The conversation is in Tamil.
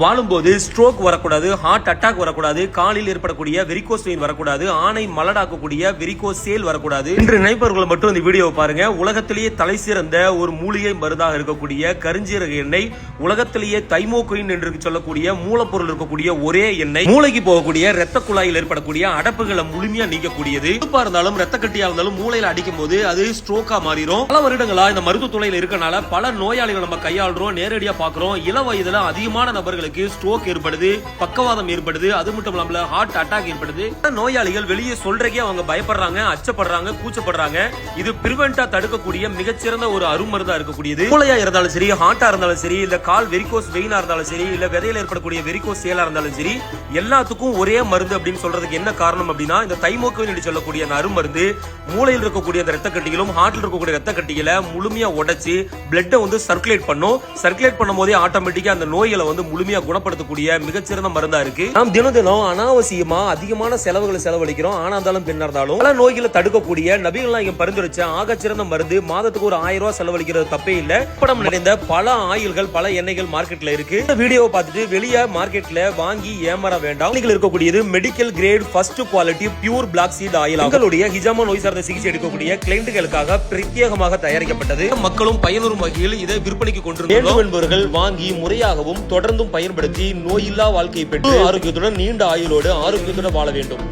வாழும்போது ஸ்ட்ரோக் வரக்கூடாது, ஹார்ட் அட்டாக் வரக்கூடாது, காலில் ஏற்படக்கூடிய வெரிகோஸ் வெயின் வரக்கூடாது, ஆணை மலடாக்கக்கூடிய வெரிகோஸ் சேல் வரக்கூடாது என்று நினைப்பவர்கள் மட்டும் இந்த வீடியோவை பாருங்க. உலகத்திலேயே தலை சிறந்த ஒரு மூலிகை மருந்தாக இருக்கக்கூடிய கருஞ்சீரக எண்ணெய், உலகத்திலேயே தைமோக்ரின் என்று சொல்லக்கூடிய மூலப்பொருள் இருக்கக்கூடிய ஒரே எண்ணெய், மூளைக்கு போகக்கூடிய ரத்த குழாயில் ஏற்படக்கூடிய அடப்புகளை முழுமையா நீக்கக்கூடியது. இருந்தாலும் ரத்த கட்டியா இருந்தாலும் மூளையில அடிக்கும் போது அது ஸ்ட்ரோக்கா மாறிடும். பல வருடங்களா இந்த மருத்துவ துறையில இருக்கனால பல நோயாளிகள் நம்ம கையாளுறோம், நேரடியா பாக்குறோம். இள வயதுல அதிகமான நபர்களுக்கு ஸ்ட்ரோக் ஏற்படுது, பக்கவாதம் ஏற்படுது, அது மட்டும் இல்லாம ஹார்ட் அட்டாக் ஏற்படுது. நோயாளிகள் வெளியே சொல்றக்கே அவங்க பயப்படுறாங்க, அச்சப்படுறாங்க, கூச்சப்படுறாங்க. இது பிரிவென்டா தடுக்கக்கூடிய மிகச்சிறந்த ஒரு அருமருந்தா இருக்கக்கூடியது. மூளையா இருந்தாலும் சரி, ஹார்ட்டா இருந்தாலும் சரி, இல்ல கால் வெரிகோஸ் வெயினா இருந்தாலும் சரி, இல்ல விதையில ஏற்படக்கூடிய வெரிகோஸ் சேலா இருந்தாலும் சரி, எல்லாத்துக்கும் ஒரே மருந்து அப்படின்னு சொல்றதுக்கு என்ன காரணம் அப்படின்னா, இந்த தைமோக்ரின் என்று சொல்லக்கூடிய அந்த அருமருந்து மூளையில் இருக்கக்கூடிய அந்த ரத்த கட்டிகளும் ஹார்ட்ல இருக்கக்கூடிய ரத்த கட்டிகளை முழுமையா உடைச்சு பிளட்டை வந்து சர்க்குலேட் பண்ணும். சர்க்குலேட் பண்ணும் போதே ஆட்டோமேட்டிக்கா அந்த நோய்களை வந்து முழுமையா குணப்படுத்தக்கூடிய மிகச்சிறந்த மருந்தா இருக்கு. நாம் தினம் தினம் அனாவசியமா அதிகமான செலவுகளை செலவழிக்கிறோம். ஆனா இருந்தாலும் பெண்ணா இருந்தாலும் பல நோய்களை தடுக்கக்கூடிய நபிகள் நாயகம் பரிந்துரைச்ச ஆகச்சிறந்த மருந்து. மாதத்துக்கு ஒரு 1000 ரூபாய் செலவழிக்கிறது தப்பே இல்ல. படம் நிறைந்த பல ஆயில்கள், பல எண்ணெய்கள் மார்க்கெட்ல இருக்கு. இந்த வீடியோவை பார்த்துட்டு வெளியே மார்க்கெட்ல வாங்கி ஏமாற வேண்டாம். இருக்கக்கூடியது medical grade first quality pure black seed oil. எங்களுடைய ஹிஜாமா நோய் சார்ந்த சிகிச்சை எடுக்கக்கூடிய கிளைண்டுகளுக்காக பிரத்யேகமாக தயாரிக்கப்பட்டது. மக்களும் பயனுறும் வகையில் இதை விற்பனைக்கு கொண்டிருக்கிறோம் என்பவர்கள் வாங்கி முறையாகவும் தொடர்ந்தும் பயன்படுத்தி நோயில்லா வாழ்க்கையை பெற்று ஆரோக்கியத்துடன் நீண்ட ஆயுளோடு ஆரோக்கியத்துடன் வாழ வேண்டும்.